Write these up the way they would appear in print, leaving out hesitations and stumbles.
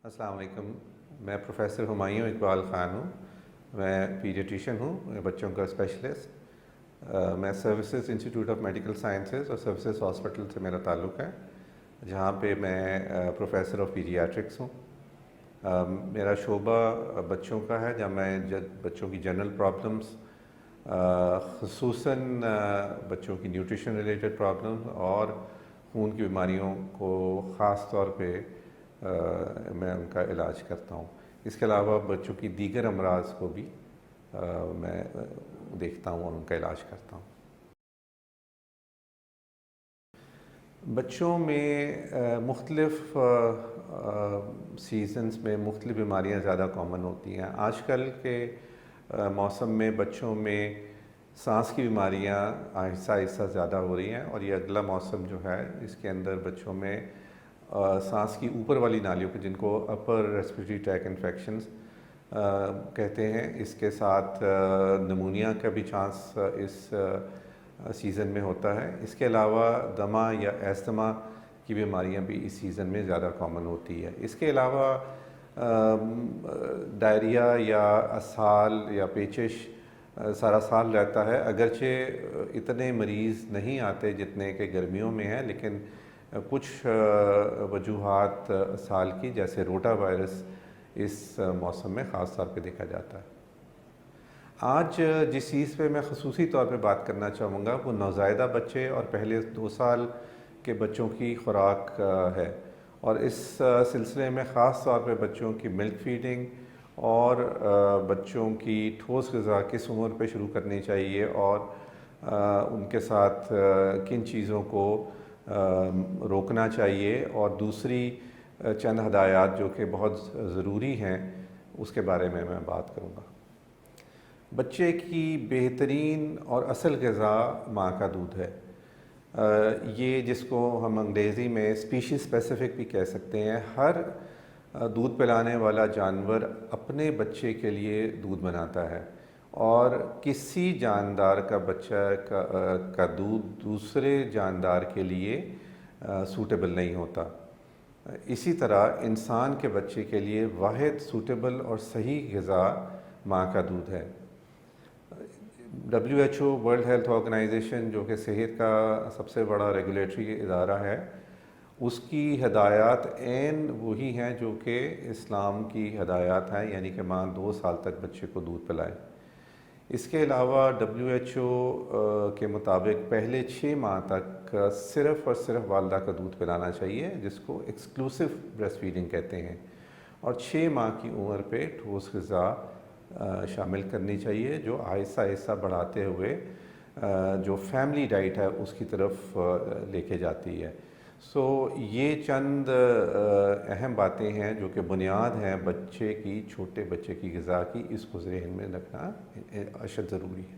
السلام علیکم. میں پروفیسر ہمایوں اقبال خان ہوں. میں پیڈیٹیشین ہوں, میں بچوں کا اسپیشلسٹ. میں services institute of medical sciences اور سروسز ہاسپٹل سے میرا تعلق ہے, جہاں پہ میں پروفیسر آف پیڈیاٹرکس ہوں. میرا شعبہ بچوں کا ہے, جہاں میں بچوں کی جنرل پرابلمس, خصوصاً بچوں کی نیوٹریشن ریلیٹڈ پرابلم اور خون کی بیماریوں کو خاص طور پہ میں ان کا علاج کرتا ہوں. اس کے علاوہ بچوں کی دیگر امراض کو بھی میں دیکھتا ہوں اور ان کا علاج کرتا ہوں. بچوں میں مختلف سیزنز میں مختلف بیماریاں زیادہ کامن ہوتی ہیں. آج کل کے موسم میں بچوں میں سانس کی بیماریاں آہستہ آہستہ زیادہ ہو رہی ہیں, اور یہ اگلا موسم جو ہے اس کے اندر بچوں میں سانس کی اوپر والی نالیوں کو, جن کو اپر ریسپریٹری ٹریک انفیکشنز کہتے ہیں, اس کے ساتھ نمونیا کا بھی چانس اس سیزن میں ہوتا ہے. اس کے علاوہ دمہ یا ایستما کی بیماریاں بھی اس سیزن میں زیادہ کامن ہوتی ہے. اس کے علاوہ ڈائریا یا اسہال یا پیچش سارا سال رہتا ہے. اگرچہ اتنے مریض نہیں آتے جتنے کہ گرمیوں میں ہیں, لیکن کچھ وجوہات سال کی, جیسے روٹا وائرس, اس موسم میں خاص طور پہ دیکھا جاتا ہے. آج جس چیز پہ میں خصوصی طور پہ بات کرنا چاہوں گا وہ نوزائیدہ بچے اور پہلے 2 سال کے بچوں کی خوراک ہے, اور اس سلسلے میں خاص طور پہ بچوں کی ملک فیڈنگ اور بچوں کی ٹھوس غذا کس عمر پہ شروع کرنی چاہیے, اور ان کے ساتھ کن چیزوں کو روکنا چاہیے, اور دوسری چند ہدایات جو کہ بہت ضروری ہیں اس کے بارے میں بات کروں گا. بچے کی بہترین اور اصل غذا ماں کا دودھ ہے. یہ جس کو ہم انگریزی میں اسپیشیز اسپیسیفک بھی کہہ سکتے ہیں. ہر دودھ پلانے والا جانور اپنے بچے کے لیے دودھ بناتا ہے, اور کسی جاندار کا بچہ کا دودھ دوسرے جاندار کے لیے سوٹیبل نہیں ہوتا. اسی طرح انسان کے بچے کے لیے واحد سوٹیبل اور صحیح غذا ماں کا دودھ ہے. WHO ورلڈ ہیلتھ آرگنائزیشن, جو کہ صحت کا سب سے بڑا ریگولیٹری ادارہ ہے, اس کی ہدایات عین وہی ہیں جو کہ اسلام کی ہدایات ہیں, یعنی کہ ماں 2 سال تک بچے کو دودھ پلائے. اس کے علاوہ WHO کے مطابق پہلے 6 ماہ تک صرف اور صرف والدہ کا دودھ پلانا چاہیے, جس کو ایکسکلوسو بریسٹ فیڈنگ کہتے ہیں, اور 6 ماہ کی عمر پہ ٹھوس غذا شامل کرنی چاہیے, جو آہستہ آہستہ بڑھاتے ہوئے جو فیملی ڈائٹ ہے اس کی طرف لے کے جاتی ہے. یہ چند اہم باتیں ہیں جو کہ بنیاد ہیں بچے کی, چھوٹے بچے کی غذا کی. اس کو ذہن میں رکھنا اشد ضروری ہے.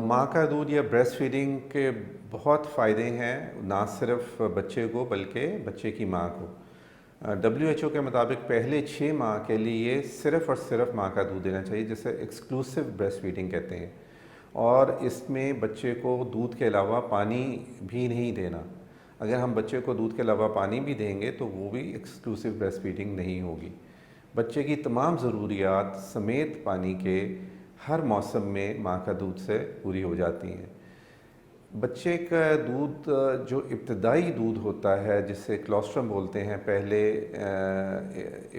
ماں کا دودھ یا بریسٹ فیڈنگ کے بہت فائدے ہیں, نہ صرف بچے کو بلکہ بچے کی ماں کو. WHO کے مطابق پہلے 6 ماہ کے لیے صرف اور صرف ماں کا دودھ دینا چاہیے, جسے ایکسکلوسو بریسٹ فیڈنگ کہتے ہیں, اور اس میں بچے کو دودھ کے علاوہ پانی بھی نہیں دینا. اگر ہم بچے کو دودھ کے علاوہ پانی بھی دیں گے تو وہ بھی ایکسکلوسو بریسٹ فیڈنگ نہیں ہوگی. بچے کی تمام ضروریات سمیت پانی کے ہر موسم میں ماں کا دودھ سے پوری ہو جاتی ہیں. بچے کا دودھ جو ابتدائی دودھ ہوتا ہے, جسے کلوسٹرم بولتے ہیں, پہلے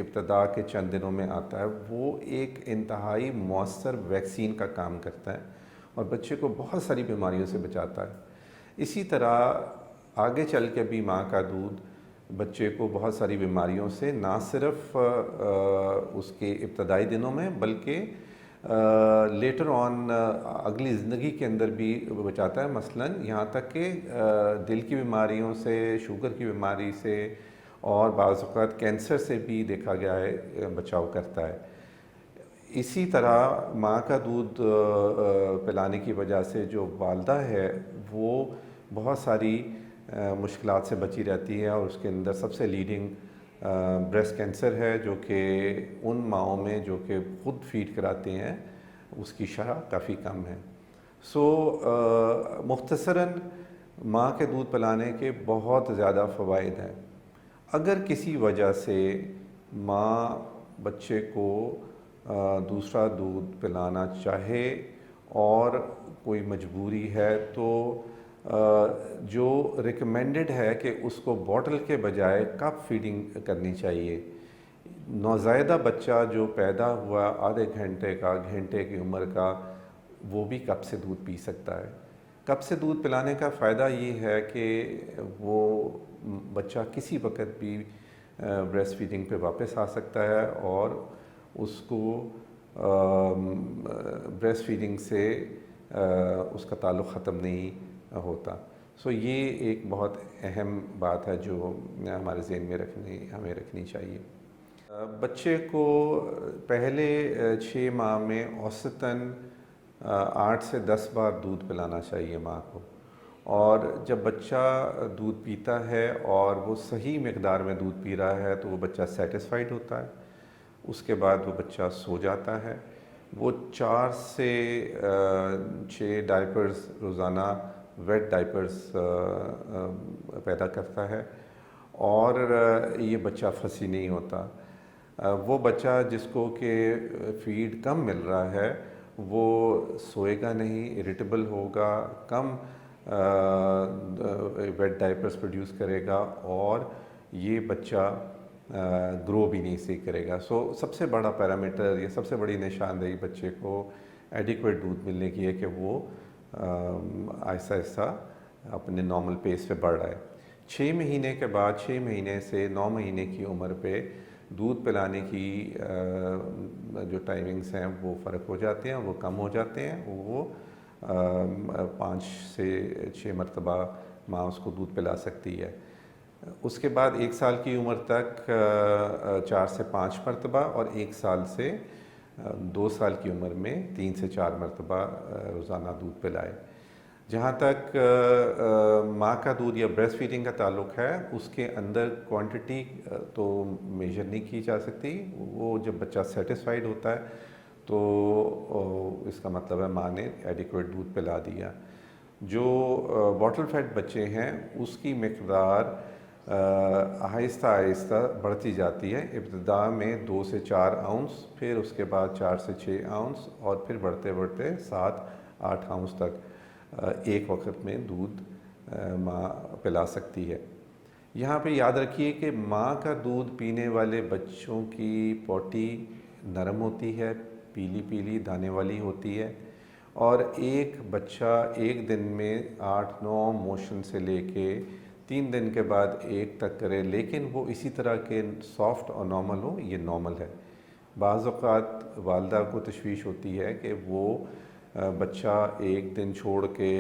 ابتدا کے چند دنوں میں آتا ہے, وہ ایک انتہائی مؤثر ویکسین کا کام کرتا ہے اور بچے کو بہت ساری بیماریوں سے بچاتا ہے. اسی طرح آگے چل کے بھی ماں کا دودھ بچے کو بہت ساری بیماریوں سے نہ صرف اس کے ابتدائی دنوں میں بلکہ لیٹر آن اگلی زندگی کے اندر بھی بچاتا ہے. مثلاً یہاں تک کہ دل کی بیماریوں سے, شوگر کی بیماری سے, اور بعض اوقات کینسر سے بھی دیکھا گیا ہے بچاؤ کرتا ہے. اسی طرح ماں کا دودھ پلانے کی وجہ سے جو والدہ ہے وہ بہت ساری مشکلات سے بچی رہتی ہے, اور اس کے اندر سب سے لیڈنگ بریسٹ کینسر ہے, جو کہ ان ماؤں میں جو کہ خود فیڈ کراتے ہیں اس کی شرح کافی کم ہے. مختصراً ماں کے دودھ پلانے کے بہت زیادہ فوائد ہیں۔ اگر کسی وجہ سے ماں بچے کو دوسرا دودھ پلانا چاہے اور کوئی مجبوری ہے تو جو ریکمینڈڈ ہے کہ اس کو بوٹل کے بجائے کپ فیڈنگ کرنی چاہیے۔ نوزائیدہ بچہ جو پیدا ہوا آدھے گھنٹے کا، گھنٹے کی عمر کا، وہ بھی کپ سے دودھ پی سکتا ہے۔ کپ سے دودھ پلانے کا فائدہ یہ ہے کہ وہ بچہ کسی وقت بھی بریسٹ فیڈنگ پہ واپس آ سکتا ہے اور اس کو بریسٹ فیڈنگ سے اس کا تعلق ختم نہیں ہوتا۔ سو یہ ایک بہت اہم بات ہے جو ہمارے ذہن میں ہمیں رکھنی چاہیے۔ بچے کو پہلے 6 ماہ میں اوسطاً 8 سے 10 بار دودھ پلانا چاہیے ماں کو، اور جب بچہ دودھ پیتا ہے اور وہ صحیح مقدار میں دودھ پی رہا ہے تو وہ بچہ سیٹسفائیڈ ہوتا ہے۔ اس کے بعد وہ بچہ سو جاتا ہے۔ وہ 4 سے 6 ڈائپرز روزانہ، ویٹ ڈائپرز پیدا کرتا ہے، اور یہ بچہ پھنسی نہیں ہوتا۔ وہ بچہ جس کو کہ فیڈ کم مل رہا ہے وہ سوئے گا نہیں، اریٹیبل ہوگا، کم ویٹ ڈائپرز پروڈیوس کرے گا، اور یہ بچہ گرو بھی نہیں سیکھ کرے گا۔ سو سب سے بڑا پیرامیٹر یا سب سے بڑی نشاندہی بچے کو ایڈیکویٹ دودھ ملنے کی ہے کہ وہ آہستہ آہستہ اپنے نارمل پیس پہ بڑھ رہا ہے۔ 6 مہینے کے بعد، 6 مہینے سے 9 مہینے کی عمر پہ دودھ پلانے کی جو ٹائمنگز ہیں وہ فرق ہو جاتے ہیں، وہ کم ہو جاتے ہیں۔ وہ 5 سے 6 مرتبہ ماں اس کو دودھ پلا سکتی ہے۔ اس کے بعد 1 سال کی عمر تک 4 سے 5 مرتبہ، اور 1 سال سے 2 سال کی عمر میں 3 سے 4 مرتبہ روزانہ دودھ پلائے۔ جہاں تک ماں کا دودھ یا بریسٹ فیڈنگ کا تعلق ہے، اس کے اندر کوانٹٹی تو میجر نہیں کی جا سکتی۔ وہ جب بچہ سیٹسفائیڈ ہوتا ہے تو اس کا مطلب ہے ماں نے ایڈیکویٹ دودھ پلا دیا۔ جو باٹل فیڈ بچے ہیں اس کی مقدار آہستہ آہستہ بڑھتی جاتی ہے۔ ابتدا میں 2 سے 4 اونس، پھر اس کے بعد 4 سے 6 اونس، اور پھر بڑھتے بڑھتے 7-8 اونس تک ایک وقت میں دودھ ماں پلا سکتی ہے۔ یہاں پہ یاد رکھیے کہ ماں کا دودھ پینے والے بچوں کی پوٹی نرم ہوتی ہے، پیلی پیلی دانے والی ہوتی ہے، اور ایک بچہ ایک دن میں 8-9 موشن سے لے کے 3 دن کے بعد 1 تک کرے، لیکن وہ اسی طرح کے سافٹ اور نارمل ہو، یہ نارمل ہے۔ بعض اوقات والدہ کو تشویش ہوتی ہے کہ وہ بچہ 1 دن چھوڑ کے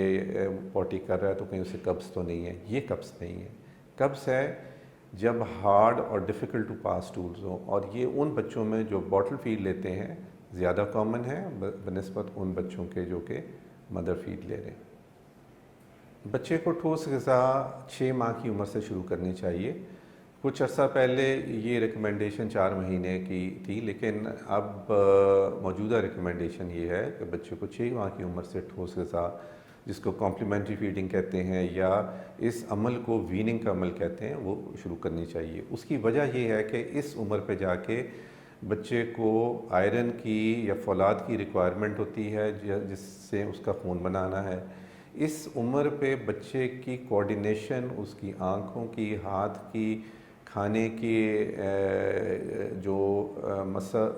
پوٹی کر رہا ہے تو کہیں اسے قبض تو نہیں ہے۔ یہ قبض نہیں ہے۔ قبض ہے جب ہارڈ اور ڈیفیکلٹ ٹو پاس ٹولز ہوں، اور یہ ان بچوں میں جو باٹل فیڈ لیتے ہیں زیادہ کامن ہے بنسبت ان بچوں کے جو کہ مدر فیڈ لے رہے ہیں۔ بچے کو ٹھوس غذا 6 ماہ کی عمر سے شروع کرنی چاہیے۔ کچھ عرصہ پہلے یہ ریکمنڈیشن 4 مہینے کی تھی، لیکن اب موجودہ ریکمنڈیشن یہ ہے کہ بچے کو 6 ماہ کی عمر سے ٹھوس غذا، جس کو کمپلیمنٹری فیڈنگ کہتے ہیں یا اس عمل کو ویننگ کا عمل کہتے ہیں، وہ شروع کرنی چاہیے۔ اس کی وجہ یہ ہے کہ اس عمر پہ جا کے بچے کو آئرن کی یا فولاد کی ریکوائرمنٹ ہوتی ہے، جس سے اس کا خون بنانا ہے۔ اس عمر پہ بچے کی کوارڈینیشن، اس کی آنکھوں کی، ہاتھ کی، کھانے کی جو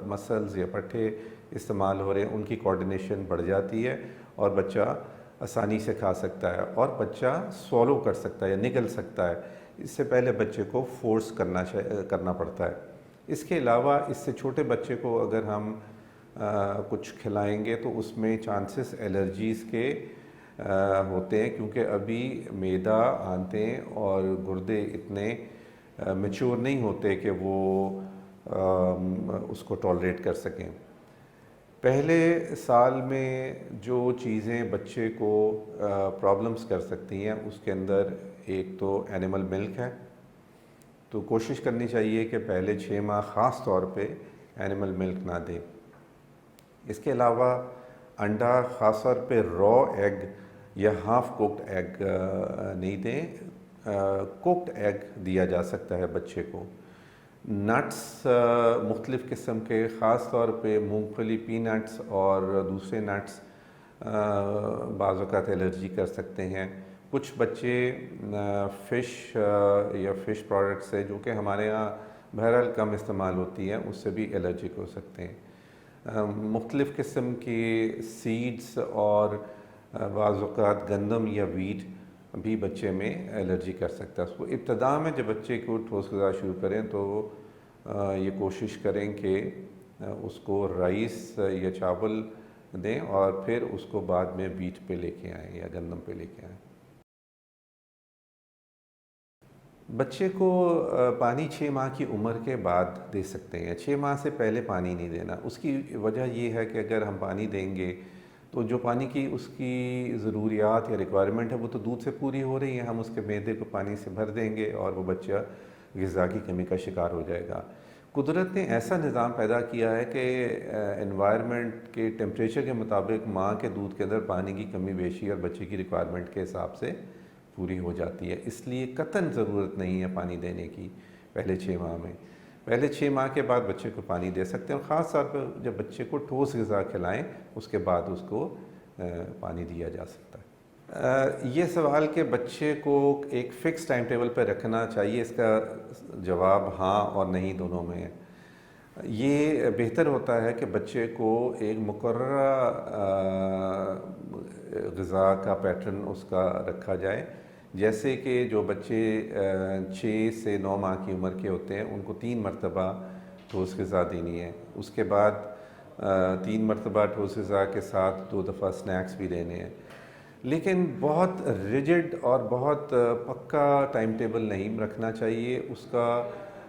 مسلز یا پٹھے استعمال ہو رہے ہیں ان کی کوارڈینیشن بڑھ جاتی ہے، اور بچہ آسانی سے کھا سکتا ہے، اور بچہ سوالو کر سکتا ہے یا نگل سکتا ہے۔ اس سے پہلے بچے کو فورس کرنا پڑتا ہے۔ اس کے علاوہ اس سے چھوٹے بچے کو اگر ہم کچھ کھلائیں گے تو اس میں چانسز الرجیز کے ہوتے ہیں، کیونکہ ابھی معدہ، آنتیں اور گردے اتنے میچور نہیں ہوتے کہ وہ اس کو ٹالریٹ کر سکیں۔ پہلے سال میں جو چیزیں بچے کو پرابلمس کر سکتی ہیں اس کے اندر ایک تو اینیمل ملک ہے، تو کوشش کرنی چاہیے کہ پہلے 6 ماہ خاص طور پہ اینیمل ملک نہ دیں۔ اس کے علاوہ انڈا، خاص طور پہ را ایگ یا ہاف کوکڈ ایگ نہیں دیں، کوکڈ ایگ دیا جا سکتا ہے بچے کو۔ نٹس مختلف قسم کے، خاص طور پہ مونگ پھلی، پی نٹس اور دوسرے نٹس بعض اوقات الرجی کر سکتے ہیں۔ کچھ بچے فش یا فش پروڈکٹس ہے جو کہ ہمارے یہاں بہرحال کم استعمال ہوتی ہے، اس سے بھی الرجک ہو سکتے ہیں۔ مختلف قسم کی سیڈز اور بعض اوقات گندم یا ویٹ بھی بچے میں الرجی کر سکتا ہے۔ اس کو ابتدا میں جب بچے کو ٹھوس غذا شروع کریں تو یہ کوشش کریں کہ اس کو رائس یا چاول دیں اور پھر اس کو بعد میں ویٹ پہ لے کے آئیں یا گندم پہ لے کے آئیں۔ بچے کو پانی 6 ماہ کی عمر کے بعد دے سکتے ہیں، 6 ماہ سے پہلے پانی نہیں دینا۔ اس کی وجہ یہ ہے کہ اگر ہم پانی دیں گے تو جو پانی کی اس کی ضروریات یا ریکوائرمنٹ ہے وہ تو دودھ سے پوری ہو رہی ہے، ہم اس کے معدے کو پانی سے بھر دیں گے اور وہ بچہ غذا کی کمی کا شکار ہو جائے گا۔ قدرت نے ایسا نظام پیدا کیا ہے کہ انوائرمنٹ کے ٹیمپریچر کے مطابق ماں کے دودھ کے اندر پانی کی کمی بیشی اور بچے کی ریکوائرمنٹ کے حساب سے پوری ہو جاتی ہے، اس لیے قطعاً ضرورت نہیں ہے پانی دینے کی پہلے 6 ماہ میں۔ پہلے 6 ماہ کے بعد بچے کو پانی دے سکتے ہیں، اور خاص طور پر جب بچے کو ٹھوس غذا کھلائیں اس کے بعد اس کو پانی دیا جا سکتا ہے۔ یہ سوال کہ بچے کو ایک فکس ٹائم ٹیبل پہ رکھنا چاہیے، اس کا جواب ہاں اور نہیں دونوں میں ہے۔ یہ بہتر ہوتا ہے کہ بچے کو ایک مقررہ غذا کا پیٹرن اس کا رکھا جائے، جیسے کہ جو بچے 6 سے 9 ماہ کی عمر کے ہوتے ہیں ان کو 3 مرتبہ ٹھوس غذا دینی ہے، اس کے بعد 3 مرتبہ ٹھوس غذا کے ساتھ 2 دفعہ سنیکس بھی دینے ہیں۔ لیکن بہت ریجڈ اور بہت پکا ٹائم ٹیبل نہیں رکھنا چاہیے، اس کا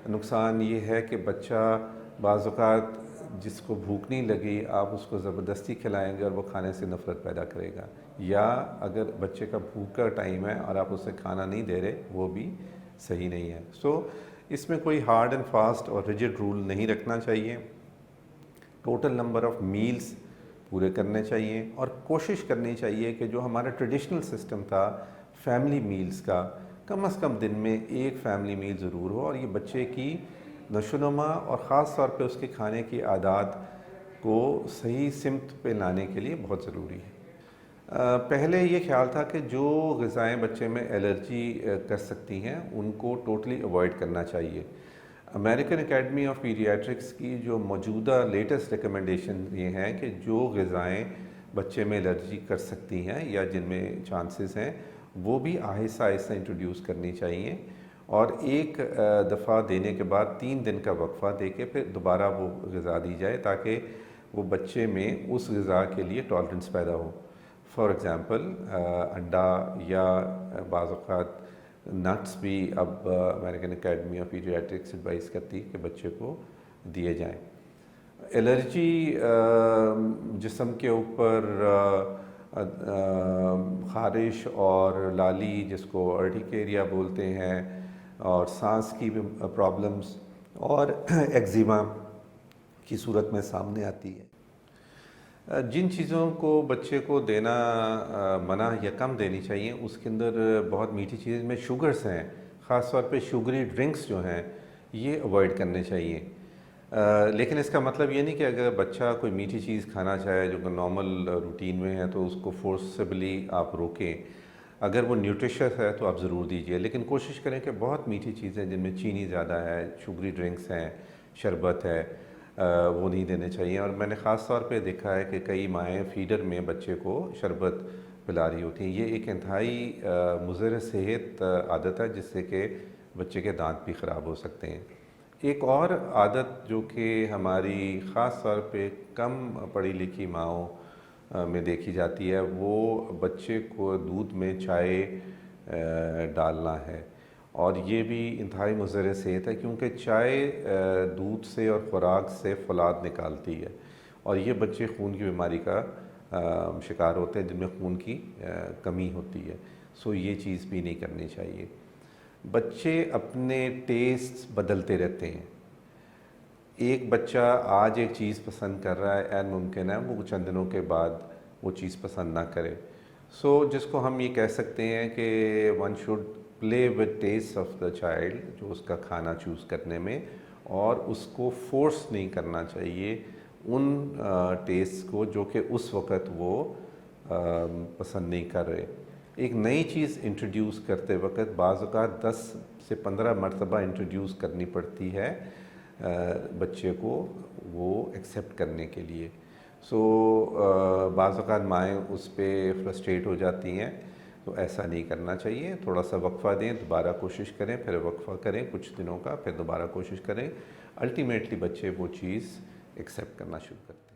نقصان یہ ہے کہ بچہ بعض اوقات جس کو بھوک نہیں لگی آپ اس کو زبردستی کھلائیں گے اور وہ کھانے سے نفرت پیدا کرے گا، یا اگر بچے کا بھوک کا ٹائم ہے اور آپ اسے کھانا نہیں دے رہے وہ بھی صحیح نہیں ہے۔ سو اس میں کوئی ہارڈ اینڈ فاسٹ اور ریجڈ رول نہیں رکھنا چاہیے، ٹوٹل نمبر آف میلز پورے کرنے چاہیے، اور کوشش کرنی چاہیے کہ جو ہمارا ٹریڈیشنل سسٹم تھا فیملی میلز کا، کم از کم دن میں ایک فیملی میل ضرور ہو، اور یہ بچے کی نشو و نما اور خاص طور پہ اس کے کھانے کی عادات کو صحیح سمت پہ لانے کے لیے بہت ضروری ہے۔ پہلے یہ خیال تھا کہ جو غذائیں بچے میں الرجی کر سکتی ہیں ان کو ٹوٹلی اوائڈ کرنا چاہیے۔ امریکن اکیڈمی آف پیڈیاٹرکس کی جو موجودہ لیٹسٹ ریکمنڈیشن یہ ہیں کہ جو غذائیں بچے میں الرجی کر سکتی ہیں یا جن میں چانسز ہیں وہ بھی آہستہ آہستہ انٹروڈیوس کرنی چاہیے، اور ایک دفعہ دینے کے بعد 3 دن کا وقفہ دے کے پھر دوبارہ وہ غذا دی جائے تاکہ وہ بچے میں اس غذا کے لیے ٹالرنس پیدا ہو۔ فار ایگزامپل انڈا یا بعض اوقات نٹس بھی اب American Academy of Pediatrics advise کرتی ہے کہ بچے کو دیے جائیں۔ الرجی جسم کے اوپر خارش اور لالی جس کو ارٹیکیریا بولتے ہیں، اور سانس کی بھی پرابلمز اور ایگزیما کی صورت میں سامنے آتی ہے۔ جن چیزوں کو بچے کو دینا منع یا کم دینی چاہیے اس کے اندر بہت میٹھی چیز میں شوگرز ہیں، خاص طور پہ شوگری ڈرنکس جو ہیں یہ اوائڈ کرنے چاہیے۔ لیکن اس کا مطلب یہ نہیں کہ اگر بچہ کوئی میٹھی چیز کھانا چاہے جو کہ نارمل روٹین میں ہے تو اس کو فورسبلی آپ روکیں۔ اگر وہ نیوٹریشس ہے تو آپ ضرور دیجئے، لیکن کوشش کریں کہ بہت میٹھی چیزیں جن میں چینی زیادہ ہے، شوگری ڈرنکس ہیں، شربت ہے، وہ نہیں دینے چاہیے۔ اور میں نے خاص طور پہ دیکھا ہے کہ کئی مائیں فیڈر میں بچے کو شربت پلا رہی ہوتی ہیں، یہ ایک انتہائی مضر صحت عادت ہے جس سے کہ بچے کے دانت بھی خراب ہو سکتے ہیں۔ ایک اور عادت جو کہ ہماری خاص طور پہ کم پڑھی لکھی ماؤں میں دیکھی جاتی ہے وہ بچے کو دودھ میں چائے ڈالنا ہے، اور یہ بھی انتہائی مضر صحت ہے کیونکہ چائے دودھ سے اور خوراک سے فولاد نکالتی ہے، اور یہ بچے خون کی بیماری کا شکار ہوتے ہیں جن میں خون کی کمی ہوتی ہے۔ سو یہ چیز بھی نہیں کرنی چاہیے۔ بچے اپنے ٹیسٹ بدلتے رہتے ہیں، ایک بچہ آج ایک چیز پسند کر رہا ہے، عین ممکن ہے وہ چند دنوں کے بعد وہ چیز پسند نہ کرے۔ سو جس کو ہم یہ کہہ سکتے ہیں کہ one should play with test of the child, جو اس کا کھانا چوز کرنے میں، اور اس کو فورس نہیں کرنا چاہیے ان ٹیسٹ کو جو کہ اس وقت وہ پسند نہیں کر رہے۔ ایک نئی چیز انٹروڈیوس کرتے وقت بعض اوقات 10 سے 15 مرتبہ انٹروڈیوس کرنی پڑتی ہے بچے کو وہ ایکسیپٹ کرنے کے لیے۔ سو بعض اوقات مائیں اس پہ فرسٹریٹ ہو جاتی ہیں، تو ایسا نہیں کرنا چاہیے۔ تھوڑا سا وقفہ دیں، دوبارہ کوشش کریں، پھر وقفہ کریں کچھ دنوں کا، پھر دوبارہ کوشش کریں، الٹیمیٹلی بچے وہ چیز ایکسیپٹ کرنا شروع کرتے ہیں۔